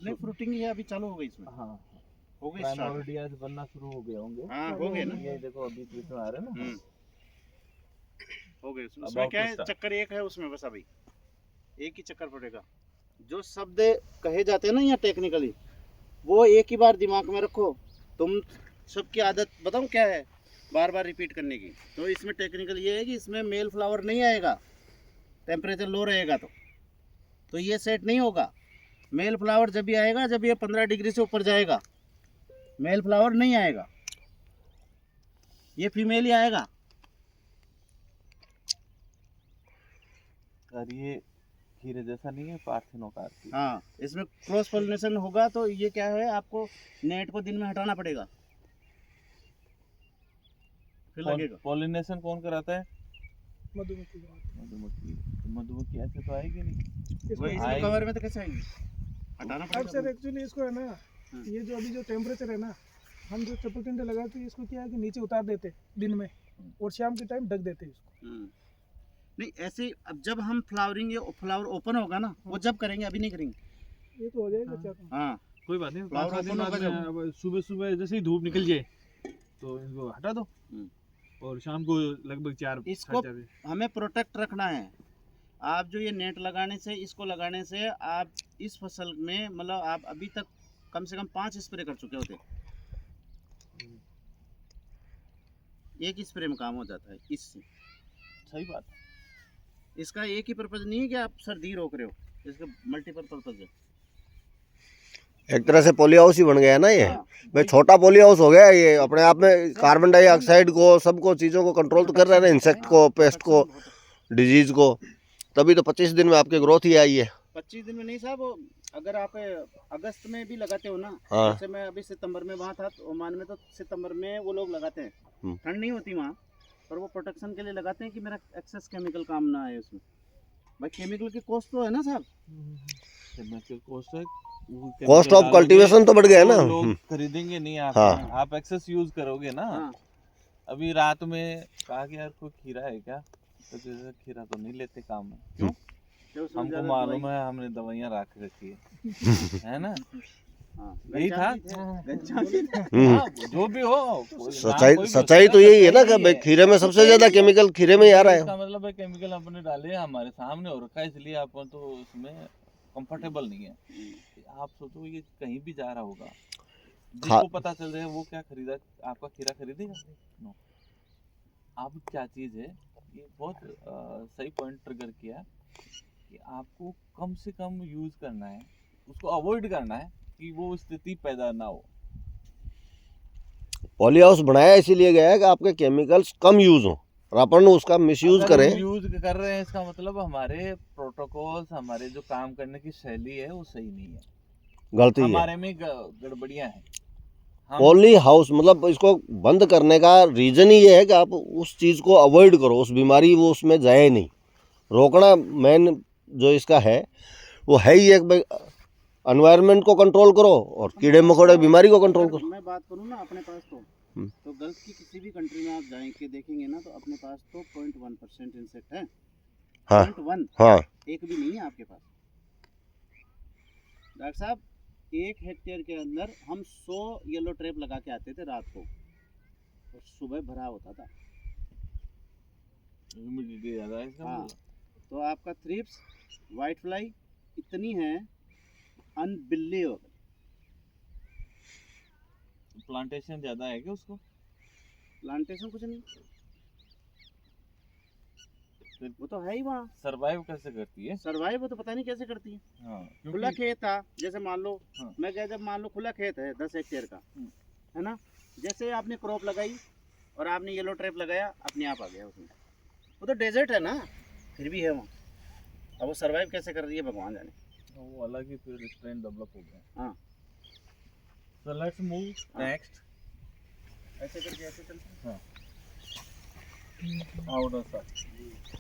नहीं फ्रूटिंग ये अभी चालू हो गई इसमें। हाँ हो गई प्राइमोर्डिया बनना शुरू हो गए होंगे। हाँ हो गए ना। ये देखो अभी बीच में आ रहे हैं ना। हो गए उसमें क्या है चक्कर एक है उसमें बस अभी एक ही चक्कर पड़ेगा। जो शब्द कहे जाते हैं ना यहाँ टेक्निकली वो एक ही बार दिमाग में रखो। तुम सबकी आदत बताऊँ क्या है बार बार रिपीट करने की। तो इसमें टेक्निकल ये है कि इसमें मेल फ्लावर नहीं आएगा टेम्परेचर लो रहेगा तो ये सेट नहीं होगा। मेल फ्लावर जब भी आएगा जब ये 15 डिग्री से ऊपर जाएगा। मेल फ्लावर नहीं आएगा ये फीमेल ही आएगा। और ये खीरे जैसा नहीं है पार्थेनोकार की। हाँ इसमें क्रॉस पोलिनेशन होगा तो ये क्या है आपको नेट को दिन में हटाना पड़ेगा फिर लगेगा। पॉलिनेशन कौन कराता है? मधुमक्खी मधुमक्खी। तो मधुमक्खी ऐसे तो आएगी नहीं। वही इसमें कवर में तो कैसे आएगी हटाना अब पड़ेगा। सर एक्चुअली इसको है ना ये जो अभी जो टेम्परेचर है ना हम जो ट्रिपल टेंट लगाते हैं इसको क्या है कि नीचे उतार देते दिन में और शाम के टाइम ढक देते हैं इसको। नहीं ऐसे अब जब हम फ्लावरिंग ये फ्लावर ओपन होगा ना वो जब करेंगे अभी नहीं करेंगे। ये तो हो जाएगा चार। हाँ कोई बात नहीं फ्लावर 5-7 दिन open बाद होगा में सुबह सुबह जैसे ही धूप निकल जाए तो इनको हटा दो और शाम को लगभग 4 इसको हमें प्रोटेक्ट रखना है। आप जो ये नेट लगाने से इसको लगाने से आप इस फसल में मतलब आप अभी तक कम से कम 5 स्प्रे कर चुके होते। एक स्प्रे में काम हो जाता है इससे। सही बात। इसका एक ही पर्पज नहीं है कि आप सर्दी रोक रहे हो इसका मल्टीपल पर्पज है। एक तरह से पॉली हाउस ही बन गया है ना ये। भाई छोटा पॉली हाउस हो गया ये अपने आप में कार्बन डाइऑक्साइड को सबको चीज़ों को कंट्रोल तो कर रहा है ना इंसेक्ट को पेस्ट को डिजीज को। तभी तो 25 दिन में आपकी ग्रोथ ही आई है। 25 दिन में नहीं साहब अगर आप अगस्त में भी लगाते हो ना। हाँ। जैसे मैं अभी सितंबर में वहाँ था तो ओमान में तो सितंबर में वो लोग लगाते हैं ठंड नहीं होती वहाँ पर वो प्रोटेक्शन के लिए लगाते हैं कि मेरा एक्सेस केमिकल काम ना आए उसमें। भाई केमिकल की कॉस्ट तो है ना साहब। केमिकल कॉस्ट ऑफ कल्टीवेशन तो बढ़ गया है ना। लोग खरीदेंगे नहीं आप। हाँ। आप एक्सेस यूज करोगे ना। हाँ। अभी रात में कहा कि यार कोई खीरा है क्या तो खीरा तो नहीं लेते काम में। क्यों? हमको मालूम है हमने दवाइयाँ रख रखी है ना। यही था। जो भी हो सच्चाई तो यही है ना कि भाई खीरे में सबसे ज्यादा केमिकल खीरे में ही आ रहा है। इसका मतलब है केमिकल अपने डाले हमारे सामने हो रखा है इसलिए आप तो उसमें कंफर्टेबल नहीं है। आप सोचो ये कहीं भी जा रहा होगा जिसको पता चल रहा है वो क्या खरीदा आपका खीरा खरीदेगा? नो। अब क्या चीज़ है ये बहुत सही पॉइंट ट्रिगर किया कि आपको कम से कम यूज करना है उसको अवॉइड करना है कि वो स्थिति पैदा ना हो। पॉली हाउस बनाया इसीलिए गया है कि आपके केमिकल्स कम यूज हो और अपन उसका मिसयूज करें। यूज कर रहे हैं इसका मतलब हमारे प्रोटोकॉल्स हमारे जो काम करने की शैली है वो सही नहीं है। गलती है हमारे में गड़बड़ियां हैं। पॉली हाउस मतलब इसको बंद करने का रीजन ही ये है कि आप उस चीज़ को अवॉइड करो उस बीमारी वो उसमें जाए नहीं। रोकना मेन जो इसका है वो है ही एक एनवायरनमेंट को कंट्रोल करो और कीड़े मकोड़े बीमारी को कंट्रोल करो। मैं बात करूँ ना अपने पास तो गल्फ की किसी भी कंट्री में आप जाएंगे देखेंगे ना तो अपने पास तो 0.1% इंसेक्ट है। हाँ 0.1 हाँ एक भी नहीं है आपके पास। डॉक्टर साहब 1 हेक्टेयर के अंदर हम 100 येलो ट्रैप लगा के आते थे रात को और सुबह भरा होता था। ह्यूमिडिटी ज़्यादा है इसका। हाँ तो आपका थ्रिप्स वाइट फ्लाई इतनी है अनबिलीवेबल। प्लांटेशन ज़्यादा है क्या उसको? प्लांटेशन कुछ नहीं वो तो है ही वहाँ। सरवाइव कैसे करती है? सरवाइव वो तो पता नहीं कैसे करती है। हाँ, खुला खेत था जैसे मान लो हाँ। मैं क्या जब मान लो खुला खेत है 10 हेक्टेयर का है ना। जैसे आपने क्रॉप लगाई और आपने येलो ट्रैप लगाया अपने आप आ गया उसमें। वो तो डेजर्ट है ना फिर भी है वहाँ। अब वो सरवाइव कैसे कर रही है भगवान जाने। वो अलग ही फिर स्ट्रेन डेवलप हो गया। हाँ So let's move next. ऐसे करके ऐसे चलते हैं। हाँ। Out of